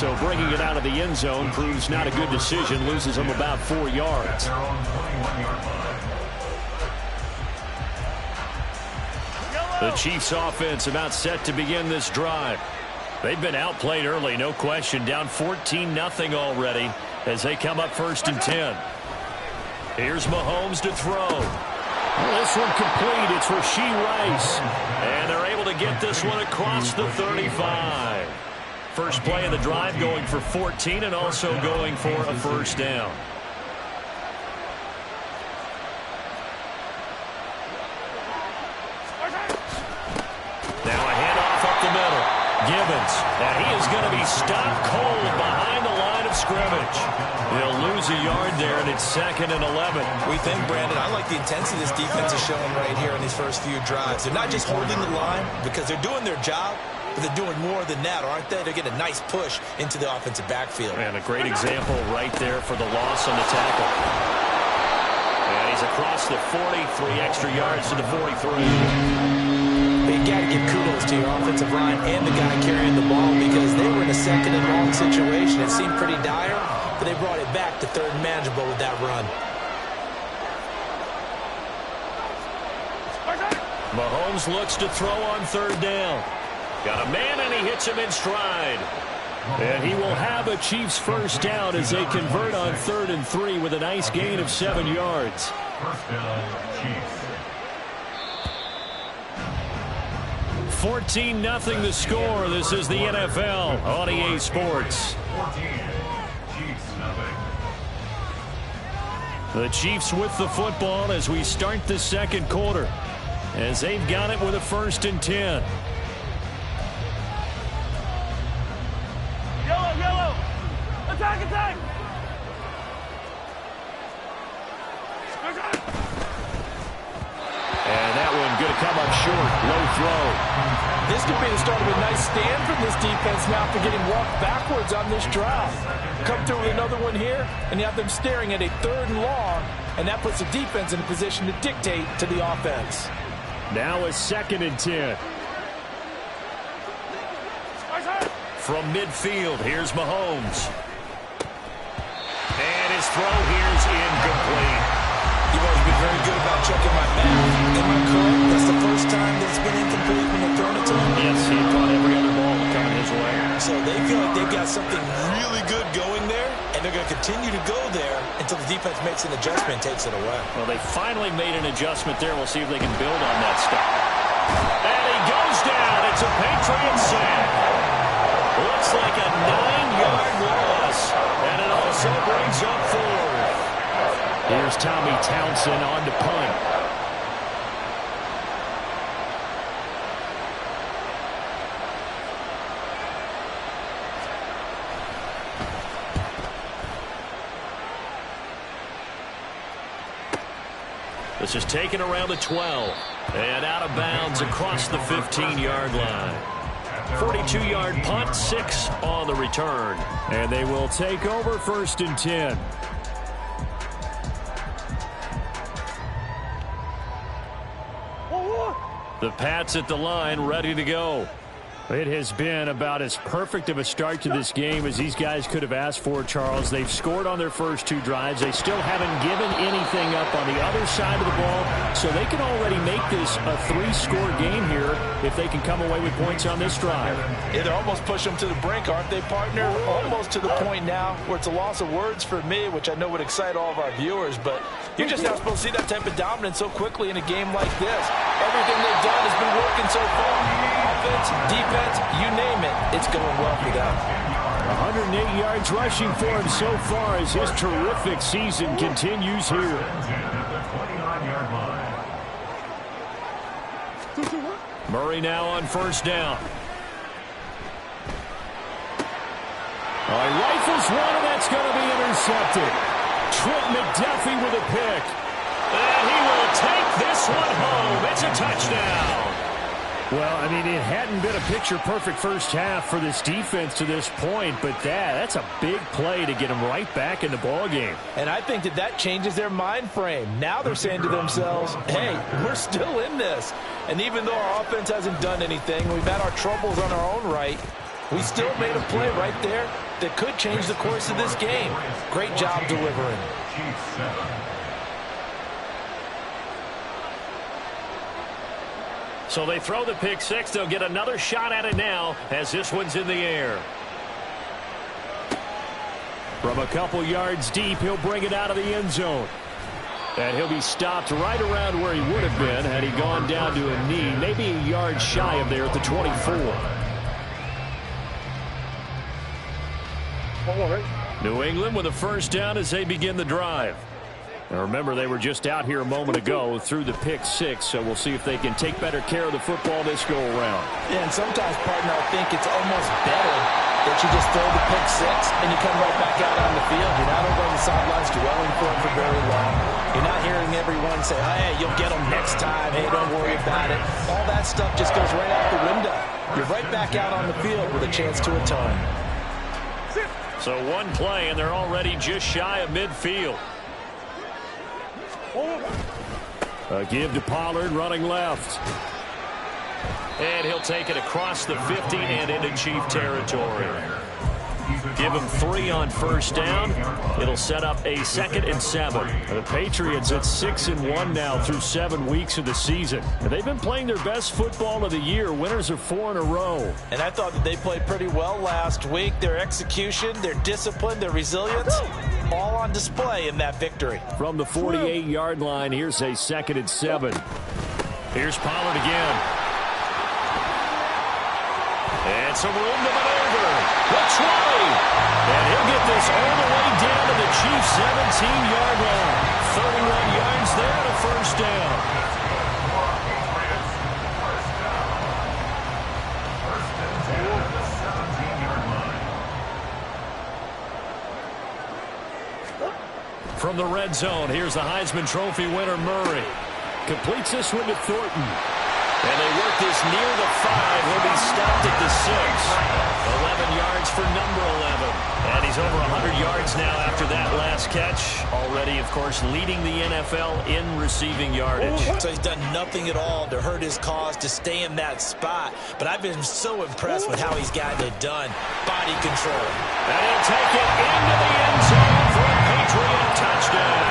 so bringing it out of the end zone proves not a good decision, loses them about 4 yards. The Chiefs offense about set to begin this drive. They've been outplayed early, no question, down 14-0 already as they come up 1st and 10. Here's Mahomes to throw. This one complete. It's Rashee Rice. And they're able to get this one across the 35. First play of the drive going for 14 and also going for a first down. Now a handoff up the middle. Gibbons, and he is going to be stopped cold behind the line of scrimmage. He'll lose a yard there, and it's 2nd and 11. We think, Brandon, I like the intensity this defense is showing right here in these first few drives. They're not just holding the line because they're doing their job, but they're doing more than that, aren't they? They're getting a nice push into the offensive backfield. And a great example right there for the loss on the tackle. And he's across the 40, 3 extra yards to the 43. You got to give kudos to your offensive line and the guy carrying the ball because they were in a 2nd and long situation. It seemed pretty dire, but they brought it back to 3rd and manageable with that run. Mahomes looks to throw on 3rd down. Got a man, and he hits him in stride. And he will have a Chiefs first down as they convert on 3rd and 3 with a nice gain of 7 yards. First down, Chiefs. 14-0 the score. This is the NFL on EA Sports. 14, Chiefs, nothing. The Chiefs with the football as we start the 2nd quarter, as they've got it with a 1st and 10. Yellow! Attack! And that one going to come up short. Low throw. This could be the start of a nice stand from this defense now after getting walked backwards on this drive. Come through with another one here, and you have them staring at a 3rd and long, and that puts the defense in a position to dictate to the offense. Now a 2nd and 10. From midfield, here's Mahomes. And his throw here's incomplete. You've always been very good about checking my math. Am I correct? That's the first time that's been incomplete when they're throwing it to him? Yes, he caught every other ball coming his way. So they feel like they've got something really good going there, and they're going to continue to go there until the defense makes an adjustment and takes it away. Well, they finally made an adjustment there. We'll see if they can build on that stuff. And he goes down. It's a Patriot sack. Looks like a 9-yard loss, and it also brings up 4. Here's Tommy Townsend on to punt. This is taken around the 12 and out of bounds across the 15-yard line. 42-yard punt, 6 on the return. And they will take over 1st and 10. The Pats at the line, ready to go. It has been about as perfect of a start to this game as these guys could have asked for, Charles. They've scored on their first 2 drives. They still haven't given anything up on the other side of the ball, so they can already make this a 3-score game here if they can come away with points on this drive. Yeah, they're almost pushing them to the brink, aren't they, partner? Almost to the point now where it's a loss of words for me, which I know would excite all of our viewers, but you're just not supposed to see that type of dominance so quickly in a game like this. Everything they've done has been working so far. Offense, defense, you name it, it's going well for them. 108 yards rushing for him so far as his terrific season continues here. Murray now on 1st down. Rifles one, and that's going to be intercepted. Trent McDuffie with a pick. And he will take this one home. It's a touchdown. Well, I mean, it hadn't been a picture-perfect first half for this defense to this point, but that's a big play to get them right back in the ballgame. And I think that changes their mind frame. Now they're saying to themselves, hey, we're still in this. And even though our offense hasn't done anything, we've had our troubles on our own right, we still made a play right there that could change the course of this game. Great job delivering. Chiefs 7. So they throw the pick six. They'll get another shot at it now as this one's in the air. From a couple yards deep, he'll bring it out of the end zone. And he'll be stopped right around where he would have been had he gone down to a knee, maybe a yard shy of there at the 24. New England with a first down as they begin the drive. Now remember, they were just out here a moment ago through the pick six, so we'll see if they can take better care of the football this go around. Yeah, and sometimes, partner, I think it's almost better that you just throw the pick six and you come right back out on the field. You're not over on the sidelines dwelling for it for very long. You're not hearing everyone say, oh, hey, you'll get them next time. Hey, don't worry about it. All that stuff just goes right out the window. You're right back out on the field with a chance to atone. So one play, and they're already just shy of midfield. A give to Pollard, running left. And he'll take it across the 50 and into Chief territory. Give him 3 on first down. It'll set up a 2nd and 7. The Patriots at 6-1 now through 7 weeks of the season. And they've been playing their best football of the year. Winners of 4 in a row. And I thought that they played pretty well last week. Their execution, their discipline, their resilience, all on display in that victory. From the 48-yard line, here's a 2nd and 7. Here's Pollard again. And some room to maneuver. The 20. And he'll get this all the way down to the Chiefs' 17-yard line. 31 yards there and a first down. From the red zone, here's the Heisman Trophy winner, Murray. Completes this one to Thornton. And they work this near the 5. He'll be stopped at the 6. 11 yards for number 11. And he's over 100 yards now after that last catch. Already, of course, leading the NFL in receiving yardage. So he's done nothing at all to hurt his cause, to stay in that spot. But I've been so impressed with how he's gotten it done. Body control. And he'll take it into the end zone for a Patriot touchdown.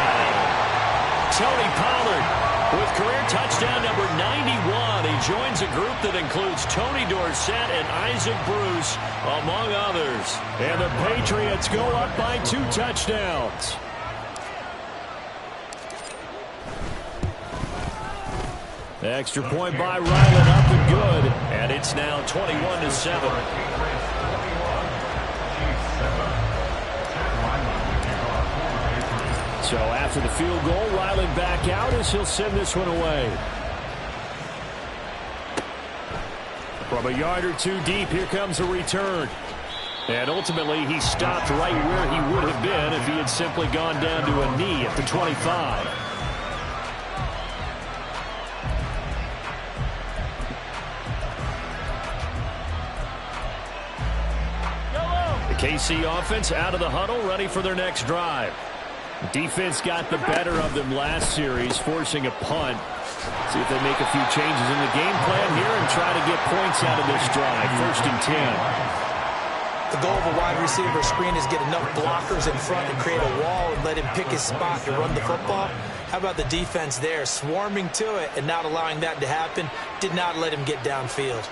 Tony Pollard with career touchdown number 91. He joins a group that includes Tony Dorsett and Isaac Bruce, among others. And the Patriots go up by 2 touchdowns. Extra point by Ryland, up and good. And it's now 21-7. So after the field goal, Ryland back out as he'll send this one away. From a yard or 2 deep, here comes a return. And ultimately, he stopped right where he would have been if he had simply gone down to a knee at the 25. The KC offense out of the huddle, ready for their next drive. Defense got the better of them last series, forcing a punt. See if they make a few changes in the game plan here and try to get points out of this drive. 1st and 10. The goal of a wide receiver screen is get enough blockers in front to create a wall and let him pick his spot to run the football. How about the defense there, swarming to it and not allowing that to happen? Did not let him get downfield.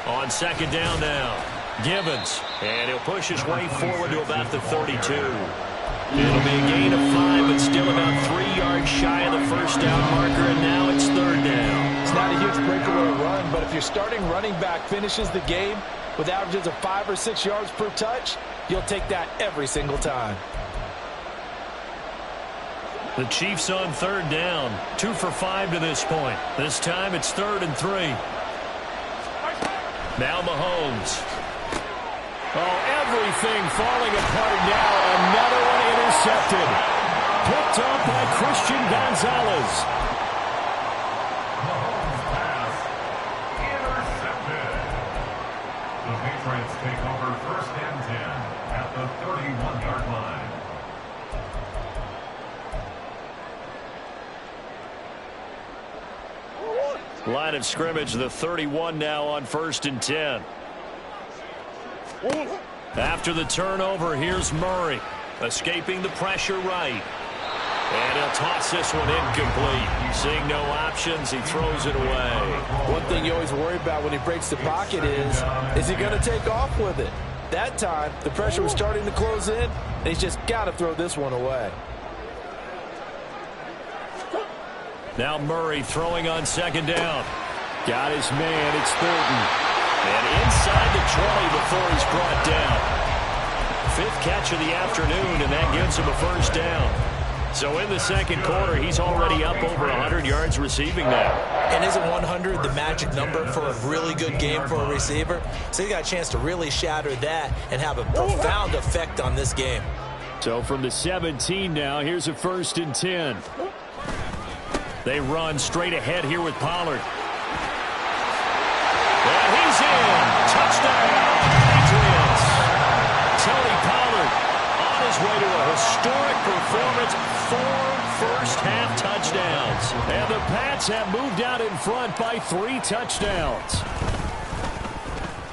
On 2nd down now, Gibbons. And he'll push his way forward to about the 32. It'll be a gain of 5, but still about 3 yards shy of the first down marker, and now it's 3rd down. It's not a huge breakaway run, but if your starting running back finishes the game with averages of 5 or 6 yards per touch, you'll take that every single time. The Chiefs on 3rd down. 2 for 5 to this point. This time it's 3rd and 3. Now Mahomes. Oh, everything falling apart now. Another one intercepted. Picked up by Christian Gonzalez. Mahomes pass intercepted. The Patriots take over 1st and 10 at the 31-yard line. Line of scrimmage, the 31 now on 1st and 10. After the turnover, here's Murray. Escaping the pressure right. And he'll toss this one incomplete. Seeing no options, he throws it away. One thing you always worry about when he breaks the pocket is he going to take off with it? That time, the pressure was starting to close in, and he's just got to throw this one away. Now Murray throwing on 2nd down. Got his man, it's Thornton. And inside the 20 before he's brought down. 5th catch of the afternoon, and that gives him a 1st down. So in the 2nd quarter, he's already up over 100 yards receiving now. And isn't 100 the magic number for a really good game for a receiver? So he got a chance to really shatter that and have a profound effect on this game. So from the 17 now, here's a 1st and 10. They run straight ahead here with Pollard. And he's in. Touchdown, Patriots. Tony Pollard on his way to a historic performance. 4 first-half touchdowns. And the Pats have moved out in front by 3 touchdowns.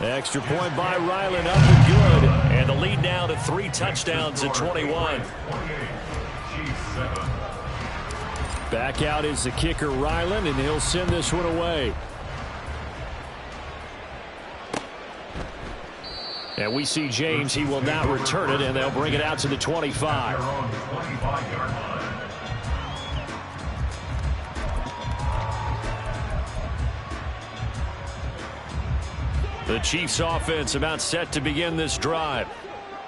Extra point by Ryland up and good. And the lead now to 3 touchdowns at 21. Back out is the kicker, Ryland, and he'll send this one away. And we see James. He will not return it, and they'll bring it out to the 25. The Chiefs offense about set to begin this drive.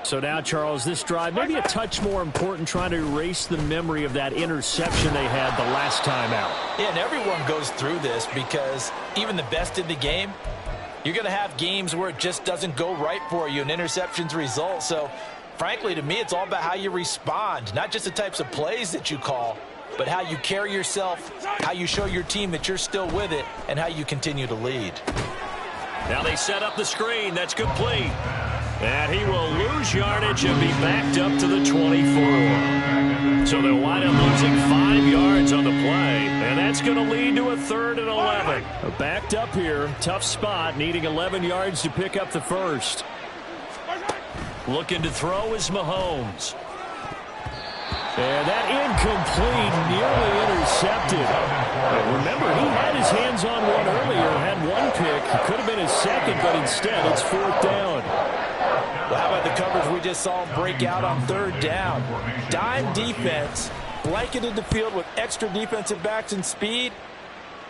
So now, Charles, this drive maybe a touch more important, trying to erase the memory of that interception they had the last time out. Yeah, and everyone goes through this because even the best in the game, you're going to have games where it just doesn't go right for you and interceptions result. So, frankly, to me, it's all about how you respond, not just the types of plays that you call, but how you carry yourself, how you show your team that you're still with it, and how you continue to lead. Now they set up the screen. That's complete. And he will lose yardage and be backed up to the 24. So they'll wind up losing 5 yards on the play. And that's going to lead to a 3rd and 11. Backed up here. Tough spot. Needing 11 yards to pick up the first. Looking to throw is Mahomes. And that incomplete, nearly intercepted. And remember, he had his hands on one earlier, had one pick. It could have been his second, but instead it's 4th down. Well, how about the coverage we just saw him break out on 3rd down? Dime defense, blanketed the field with extra defensive backs and speed,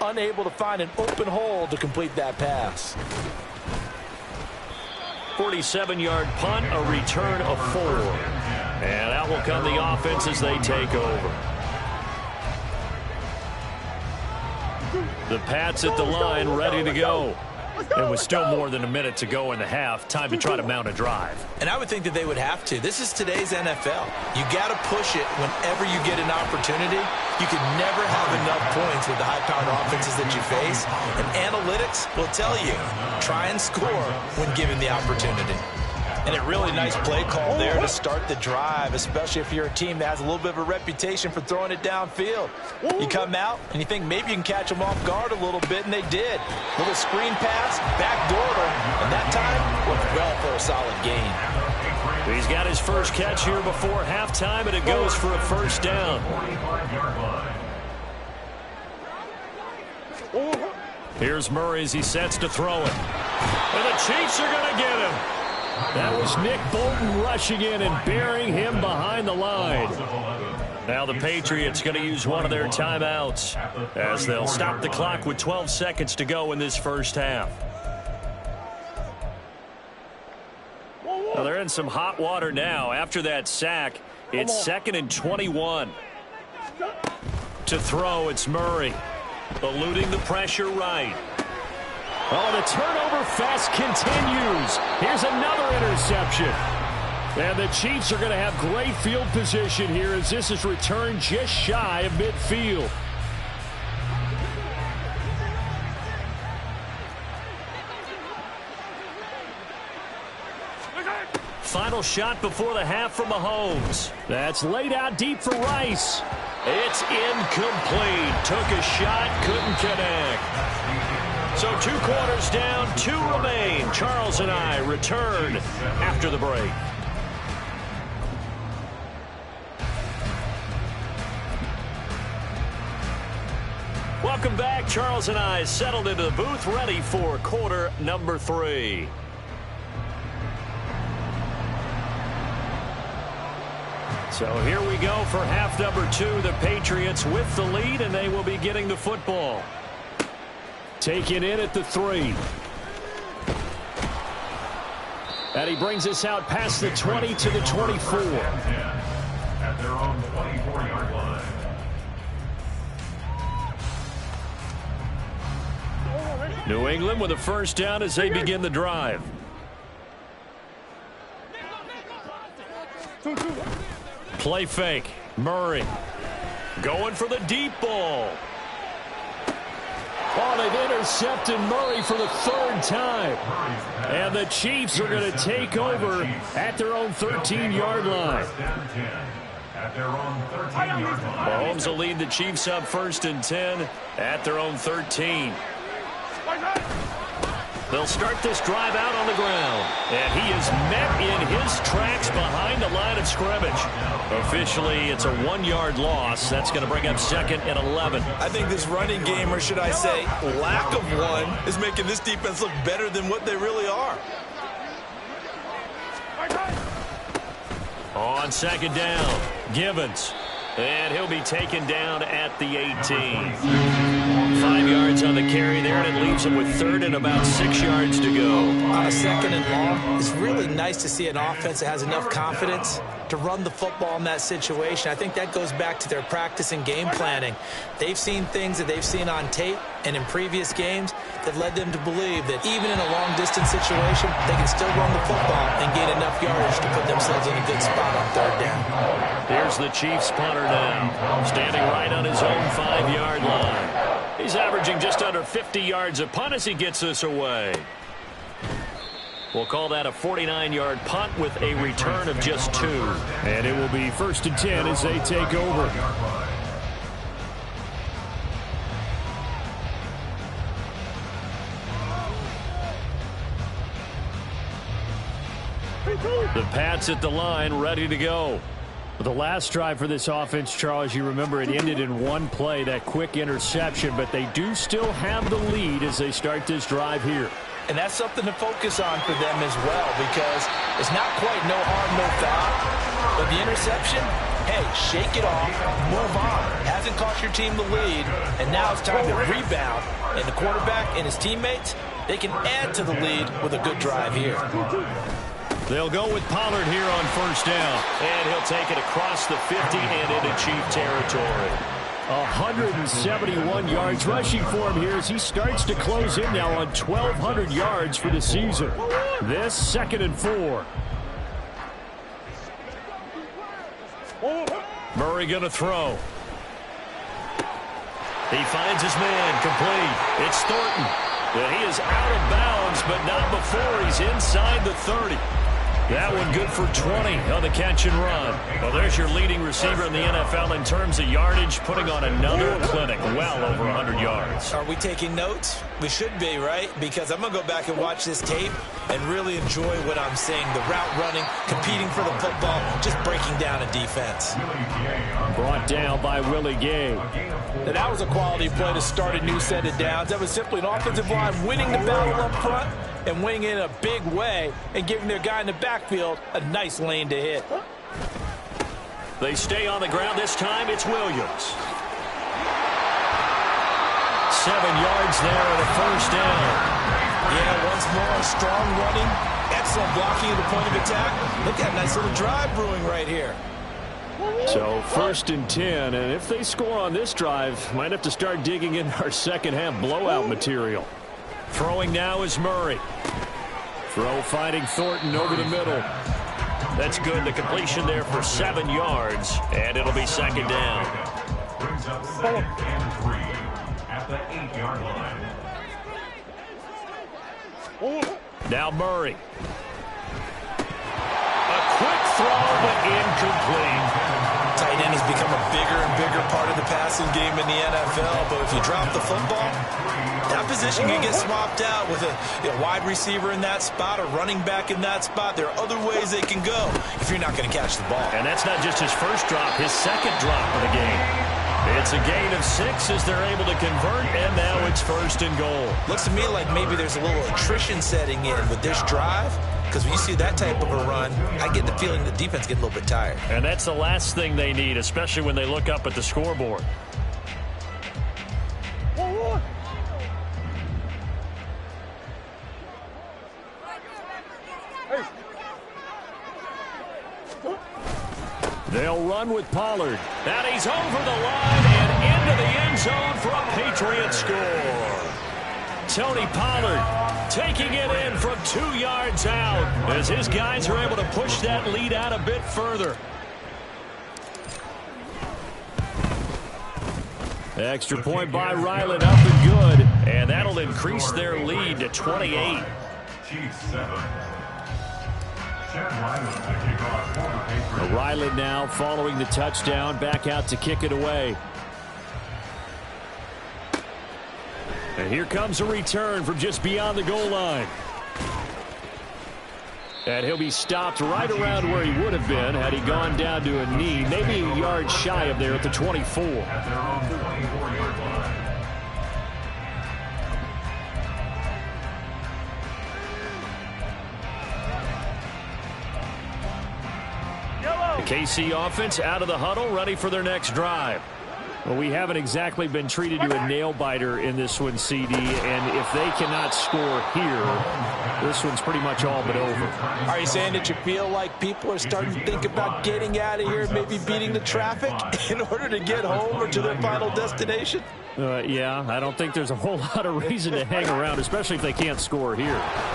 unable to find an open hole to complete that pass. 47-yard punt, a return of 4. And out will come the offense as they take over. The Pats at the line, ready to go. And with still more than a minute to go in the half, time to try to mount a drive. And I would think that they would have to. This is today's NFL. You got to push it whenever you get an opportunity. You can never have enough points with the high-powered offenses that you face. And analytics will tell you, try and score when given the opportunity. And a really nice play call there to start the drive, especially if you're a team that has a little bit of a reputation for throwing it downfield. You come out and you think maybe you can catch them off guard a little bit, and they did. Little screen pass, backdoor them, and that time worked well for a solid gain. He's got his first catch here before halftime, and it goes for a 1st down. Here's Murray as he sets to throw it. And the Chiefs are going to get him. That was Nick Bolton rushing in and burying him behind the line. Now the Patriots going to use one of their timeouts as they'll stop the clock with 12 seconds to go in this first half. Well, they're in some hot water now. After that sack, it's 2nd and 21. To throw, it's Murray. Eluding the pressure right. Oh, the turnover fest continues. Here's another interception. And the Chiefs are going to have great field position here as this is returned just shy of midfield. Final shot before the half from Mahomes. That's laid out deep for Rice. It's incomplete. Took a shot, couldn't connect. So 2 quarters down, 2 remain. Charles and I return after the break. Welcome back. Charles and I settled into the booth, ready for quarter number 3. So here we go for half number 2. The Patriots with the lead, and they will be getting the football. Taken in at the 3. And he brings us out past the 20 to the 24. At their own 24-yard line. New England with a first down as they begin the drive. Play fake. Murray going for the deep ball. Oh, they've intercepted Murray for the 3rd time. And the Chiefs are going to take over at their own 13-yard line. At their own 13-yard line. Mahomes will lead the Chiefs up 1st and 10 at their own 13. They'll start this drive out on the ground. And he is met in his tracks behind the line of scrimmage. Officially, it's a 1-yard loss. That's going to bring up 2nd and 11. I think this running game, or should I say lack of one, is making this defense look better than what they really are. On 2nd down, Givens. And he'll be taken down at the 18. 5 yards on the carry there, and it leaves him with 3rd and about 6 yards to go. On a 2nd and long, it's really nice to see an offense that has enough confidence to run the football in that situation. I think that goes back to their practice and game planning. They've seen things that they've seen on tape and in previous games that led them to believe that even in a long-distance situation, they can still run the football and gain enough yardage to put themselves in a good spot on 3rd down. Here's the Chiefs punter now, standing right on his own 5-yard line. He's averaging just under 50 yards a punt as he gets this away. We'll call that a 49-yard punt with a return of just 2. And it will be 1st and 10 as they take over. The Pats at the line, ready to go. The last drive for this offense, Charles, you remember it ended in 1 play, that quick interception, but they do still have the lead as they start this drive here. And that's something to focus on for them as well, because it's not quite no harm, no foul. But the interception, hey, shake it off, move on. Hasn't cost your team the lead, and now it's time to rebound. And the quarterback and his teammates, they can add to the lead with a good drive here. They'll go with Pollard here on 1st down. And he'll take it across the 50 and into Chief territory. 171 yards rushing for him here as he starts to close in now on 1,200 yards for the season. This 2nd and 4. Murray going to throw. He finds his man complete. It's Thornton. And he is out of bounds, but not before he's inside the 30. That one good for 20 on the catch and run. Well, there's your leading receiver in the NFL in terms of yardage, putting on another clinic, well over 100 yards. Are we taking notes? We should be, right? Because I'm going to go back and watch this tape and really enjoy what I'm seeing. The route running, competing for the football, just breaking down a defense. Brought down by Willie Gay. And that was a quality play to start a new set of downs. That was simply an offensive line winning the battle up front and winning in a big way and giving their guy in the backfield a nice lane to hit. They stay on the ground. This time it's Williams. 7 yards there and a 1st down. Yeah, once more, strong running, excellent blocking at the point of attack. Look at a nice little drive brewing right here. So 1st and 10, and if they score on this drive, might have to start digging in our second half blowout material. Throwing now is Murray. Throw finding Thornton over the middle. That's good. The completion there for 7 yards, and it'll be 2nd down. Brings up 2nd and 3 at the 8-yard line. Now Murray. A quick throw, but incomplete. Tight end has become become a bigger and bigger part of the passing game in the NFL, but if you drop the football, that position can get swapped out with a wide receiver in that spot, a running back in that spot. There are other ways they can go if you're not going to catch the ball. And that's not just his first drop, his second drop of the game. It's a gain of 6 as they're able to convert, and now it's 1st and goal. Looks to me like maybe there's a little attrition setting in with this drive, because when you see that type of a run, I get the feeling the defense gets a little bit tired. And that's the last thing they need, especially when they look up at the scoreboard. They'll run with Pollard. And he's over the line and into the end zone for a Patriot score. Tony Pollard taking it in from 2 yards out as his guys are able to push that lead out a bit further. Extra point by Ryland, up and good. And that'll increase their lead to 28. Chiefs 7. Ryland now following the touchdown, back out to kick it away. And here comes a return from just beyond the goal line. And he'll be stopped right around where he would have been had he gone down to a knee, maybe a yard shy of there at the 24. At their own 24-yard line. The KC offense out of the huddle, ready for their next drive. Well, we haven't exactly been treated to a nail-biter in this one, CD, and if they cannot score here, this one's pretty much all but over. Are you saying that you feel like people are starting to think about getting out of here, maybe beating the traffic in order to get home or to their final destination? Yeah, I don't think there's a whole lot of reason to hang around, especially if they can't score here.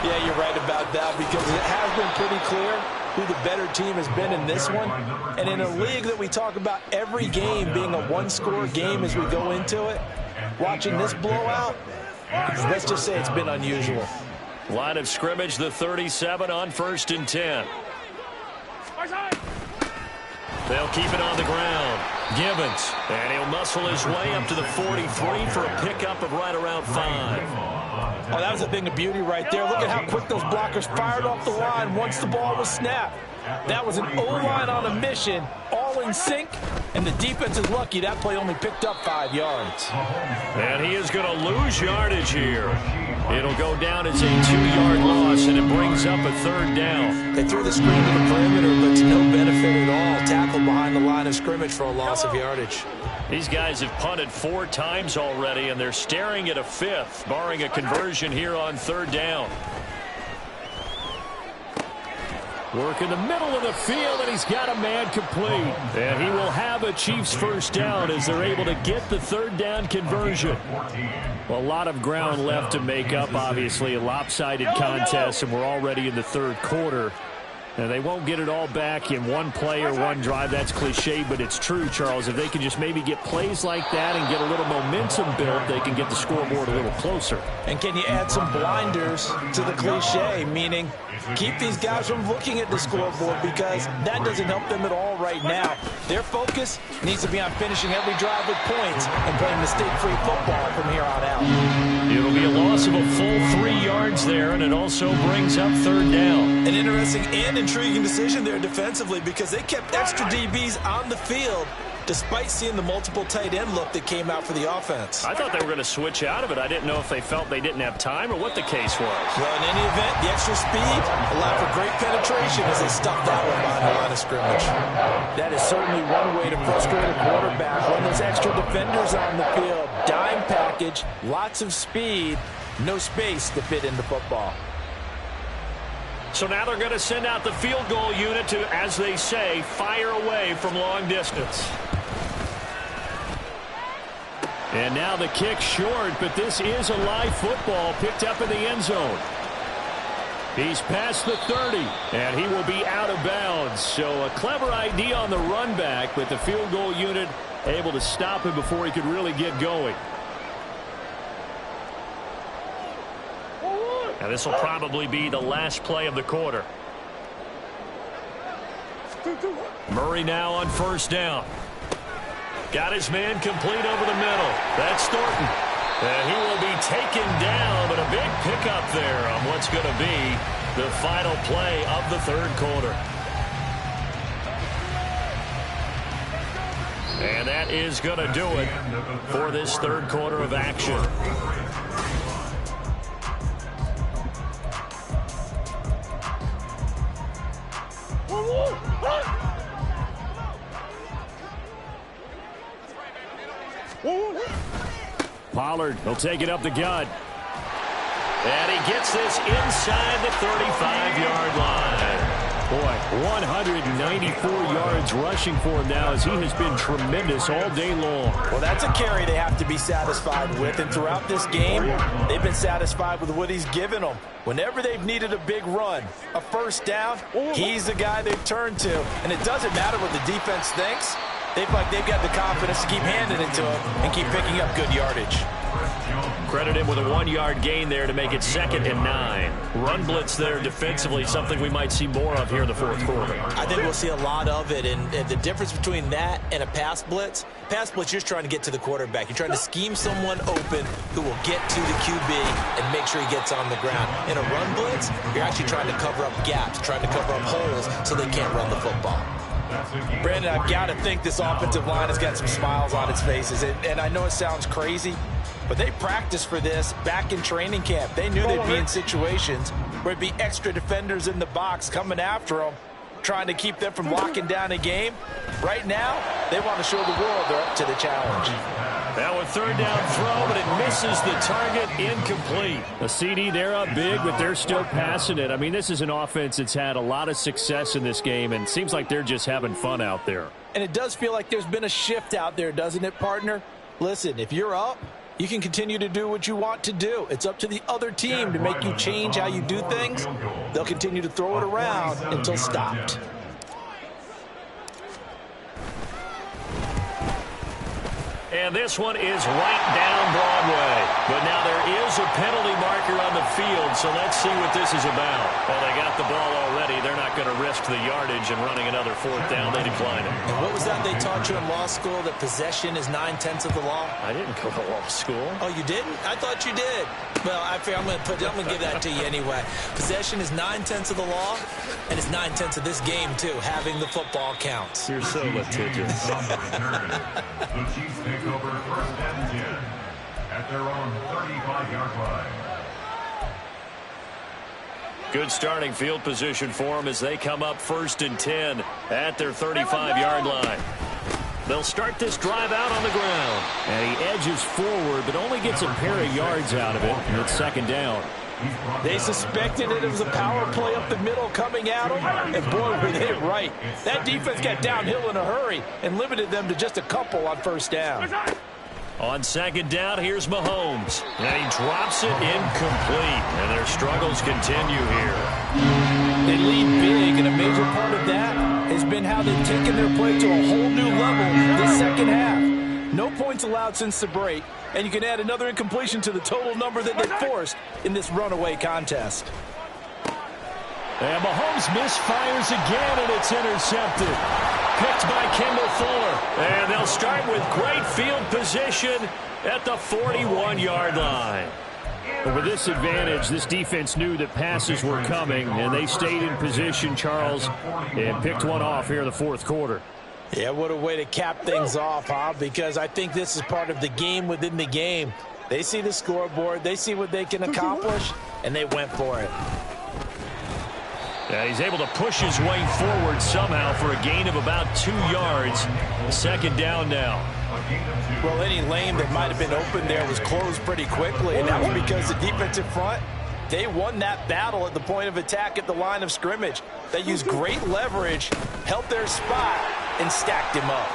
Yeah, you're right about that, because it has been pretty clear who the better team has been in this one. And in a league that we talk about every game being a one-score game as we go into it, watching this blowout, let's just say it's been unusual. Line of scrimmage, the 37 on 1st and 10. They'll keep it on the ground. Gibbons, and he'll muscle his way up to the 43 for a pickup of right around 5. Oh, that was a thing of beauty right there. Look at how quick those blockers fired off the line once the ball was snapped. That was an O-line on a mission, all in sync, and the defense is lucky that play only picked up 5 yards. And he is going to lose yardage here. It'll go down as a 2-yard loss, and it brings up a 3rd down. They threw the screen to the perimeter, but to no benefit at all. Tackled behind the line of scrimmage for a loss of yardage. These guys have punted 4 times already, and they're staring at a 5th, barring a conversion here on 3rd down. Work in the middle of the field, and he's got a man complete. And he will have a Chiefs 1st down as they're able to get the 3rd down conversion. Well, a lot of ground left to make up, obviously. A lopsided contest, and we're already in the 3rd quarter. And they won't get it all back in one play or one drive. That's cliche, but it's true, Charles. If they can just maybe get plays like that and get a little momentum built, they can get the scoreboard a little closer. And can you add some blinders to the cliche, meaning keep these guys from looking at the scoreboard, because that doesn't help them at all right now. Their focus needs to be on finishing every drive with points and playing mistake-free football from here on out. It'll be a loss of a full 3 yards there, and it also brings up 3rd down. An interesting and intriguing decision there defensively, because they kept extra DBs on the field despite seeing the multiple tight end look that came out for the offense. I thought they were going to switch out of it. I didn't know if they felt they didn't have time or what the case was. Well, in any event, the extra speed allowed for great penetration as they stuffed that one behind the line of scrimmage. That is certainly one way to frustrate a quarterback, when there's extra defenders on the field. Dime package, lots of speed, no space to fit in the football. So now they're going to send out the field goal unit to, as they say, fire away from long distance. And now the kick short, but this is a live football picked up in the end zone. He's past the 30, and he will be out of bounds. So a clever idea on the run back, but the field goal unit able to stop him before he could really get going. And this will probably be the last play of the quarter. Murray now on 1st down. Got his man complete over the middle. That's Thornton. And he will be taken down, but a big pickup there on what's going to be the final play of the third quarter. And that is going to do it for this third quarter of action. Pollard will take it up the gut. And he gets this inside the 35-yard line. Boy, 194 yards rushing for him now as he has been tremendous all day long. Well, that's a carry they have to be satisfied with. And throughout this game, they've been satisfied with what he's given them. Whenever they've needed a big run, a first down, he's the guy they've turned to. And it doesn't matter what the defense thinks. They feel like they've got the confidence to keep handing it to him and keep picking up good yardage. Credit him with a 1-yard gain there to make it 2nd and 9. Run blitz there defensively, something we might see more of here in the fourth quarter. I think we'll see a lot of it, and the difference between that and a pass blitz, you're just trying to get to the quarterback. You're trying to scheme someone open who will get to the QB and make sure he gets on the ground. In a run blitz, you're actually trying to cover up gaps, trying to cover up holes so they can't run the football. Brandon, I've got to think this offensive line has got some smiles on its faces, and I know it sounds crazy, but they practiced for this back in training camp. They knew they'd be in situations where there'd be extra defenders in the box coming after them, trying to keep them from locking down a game. Right now, they want to show the world they're up to the challenge. Now a third down throw, but it misses the target, incomplete. A CD, they're up big, but they're still passing it. I mean, this is an offense that's had a lot of success in this game, and it seems like they're just having fun out there. And it does feel like there's been a shift out there, doesn't it, partner? Listen, if you're up, you can continue to do what you want to do. It's up to the other team to make you change how you do things. They'll continue to throw it around until stopped. And this one is right down Broadway. But now there is a penalty marker on the field, so let's see what this is about. Well, they got the ball already. They're not going to risk the yardage and running another fourth down. They decline it. And what was that they taught you in law school, that possession is 9/10 of the law? I didn't go to law school. Oh, you didn't? I thought you did. Well, I'm going to give that to you anyway. Possession is 9/10 of the law, and it's 9/10 of this game, too. Having the football counts. You're so litigious. The Chiefs take over 1st and 10 at their own 35-yard line. Good starting field position for them as they come up 1st and 10 at their 35-yard line. They'll start this drive out on the ground. And he edges forward, but only gets a pair of yards out of it, and it's 2nd down. They suspected it was a power play up the middle coming at them, and boy, were they right. That defense got downhill in a hurry and limited them to just a couple on 1st down. On 2nd down, here's Mahomes. And he drops it incomplete, and their struggles continue here. They lead big, and a major part of that has been how they've taken their play to a whole new level this second half. No points allowed since the break, and you can add another incompletion to the total number that they forced in this runaway contest. And Mahomes misfires again, and it's intercepted. Picked by Kendall Fuller. And they'll start with great field position at the 41-yard line. But with this advantage, this defense knew that passes were coming, and they stayed in position, Charles, and picked one off here in the fourth quarter. Yeah, what a way to cap things off, huh? Because I think this is part of the game within the game. They see the scoreboard, they see what they can accomplish, and they went for it. Yeah, he's able to push his way forward somehow for a gain of about 2 yards. 2nd down now. Well, any lane that might have been open there was closed pretty quickly, and that was because the defensive front, they won that battle at the point of attack at the line of scrimmage. They used great leverage, held their spot, and stacked him up.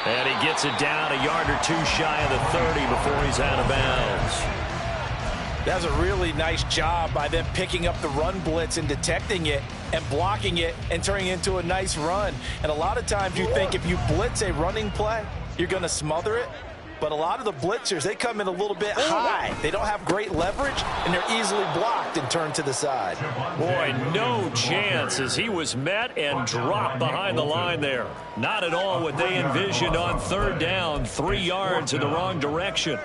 And he gets it down a yard or two shy of the 30 before he's out of bounds. That's a really nice job by them picking up the run blitz and detecting it and blocking it and turning it into a nice run. And a lot of times you think if you blitz a running play, you're going to smother it. But a lot of the blitzers, they come in a little bit high. They don't have great leverage, and they're easily blocked and turned to the side. Boy, no chance as he was met and dropped behind the line there. Not at all what they envisioned on third down, 3 yards in the wrong direction.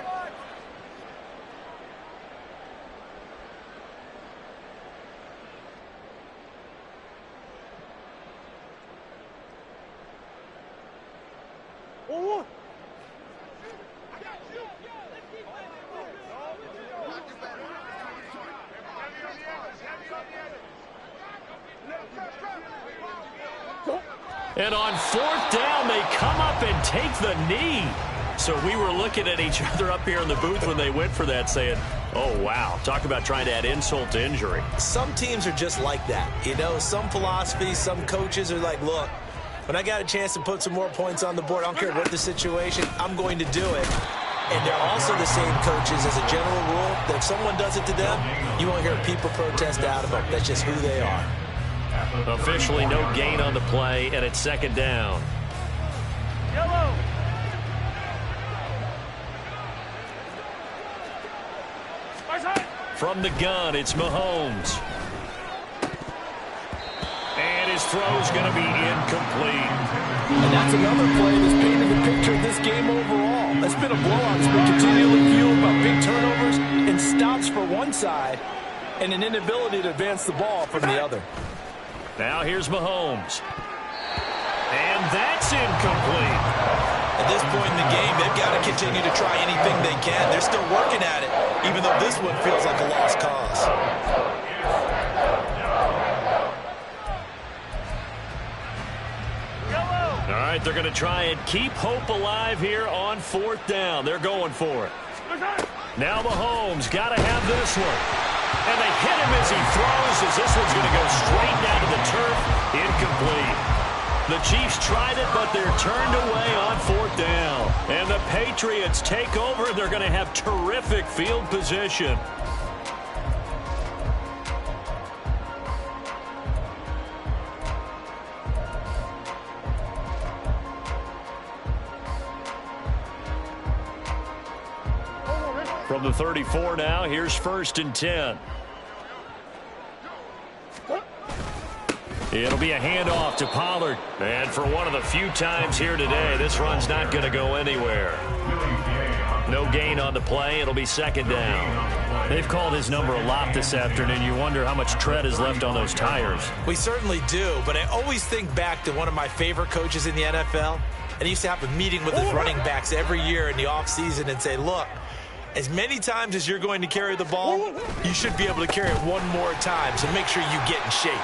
And on fourth down, they come up and take the knee. So we were looking at each other up here in the booth when they went for that saying, oh, wow, talk about trying to add insult to injury. Some teams are just like that. You know, some philosophies, some coaches are like, look, when I got a chance to put some more points on the board, I don't care what the situation, I'm going to do it. And they're also the same coaches as a general rule that if someone does it to them, you won't hear people protest out of them. That's just who they are. Officially no gain on the play, and it's second down. Yellow. From the gun, it's Mahomes. And his throw's going to be incomplete. And that's another play that's painted the picture of this game overall. That's been a blowout. It's been continually fueled by big turnovers and stops for one side and an inability to advance the ball from the other. Now here's Mahomes. And that's incomplete. At this point in the game, they've got to continue to try anything they can. They're still working at it, even though this one feels like a lost cause. All right, they're going to try and keep hope alive here on fourth down. They're going for it. Now Mahomes got to have this one. And they hit him as he throws, as this one's going to go straight down to the turf. Incomplete. The Chiefs tried it, but they're turned away on fourth down. And the Patriots take over, and they're going to have terrific field position. From the 34 now, here's first and 10. It'll be a handoff to Pollard. And for one of the few times here today, this run's not going to go anywhere. No gain on the play. It'll be second down. They've called his number a lot this afternoon. You wonder how much tread is left on those tires. We certainly do, but I always think back to one of my favorite coaches in the NFL. And he used to have a meeting with his running backs every year in the offseason and say, look, as many times as you're going to carry the ball, you should be able to carry it one more time, so make sure you get in shape.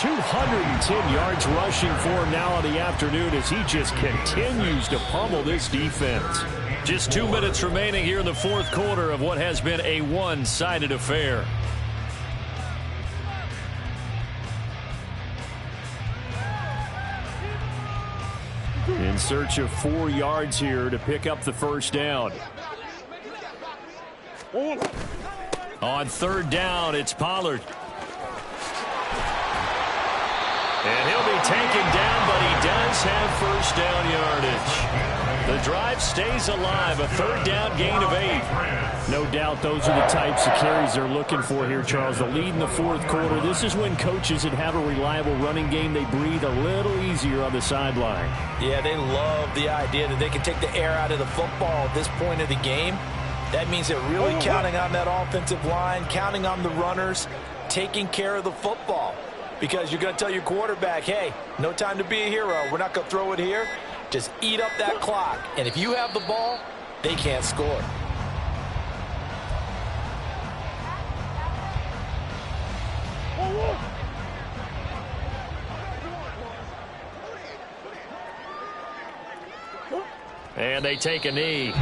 210 yards rushing for him now on the afternoon as he just continues to pummel this defense. Just 2 minutes remaining here in the fourth quarter of what has been a one-sided affair. In search of 4 yards here to pick up the first down. On third down, it's Pollard. And he'll be taken down, but he does have first down yardage. The drive stays alive, a third down gain of 8. No doubt those are the types of carries they're looking for here, Charles. The lead in the fourth quarter. This is when coaches that have a reliable running game, they breathe a little easier on the sideline. Yeah, they love the idea that they can take the air out of the football at this point of the game. That means they're really counting on that offensive line, counting on the runners, taking care of the football. Because you're going to tell your quarterback, hey, no time to be a hero. We're not going to throw it here. Just eat up that clock. And if you have the ball, they can't score. And they take a knee.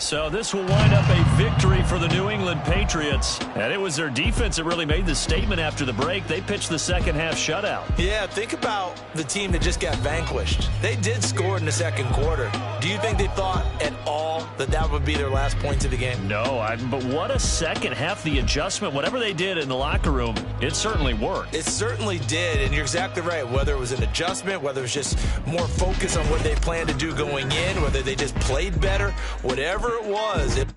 So this will wind up a victory for the New England Patriots. And it was their defense that really made the statement after the break. They pitched the second half shutout. Yeah, think about the team that just got vanquished. They did score in the second quarter. Do you think they thought at all that that would be their last points of the game? No, but what a second half. The adjustment, whatever they did in the locker room, it certainly worked. It certainly did, and you're exactly right. Whether it was an adjustment, whether it was just more focus on what they planned to do going in, whether they just played better, whatever it was, it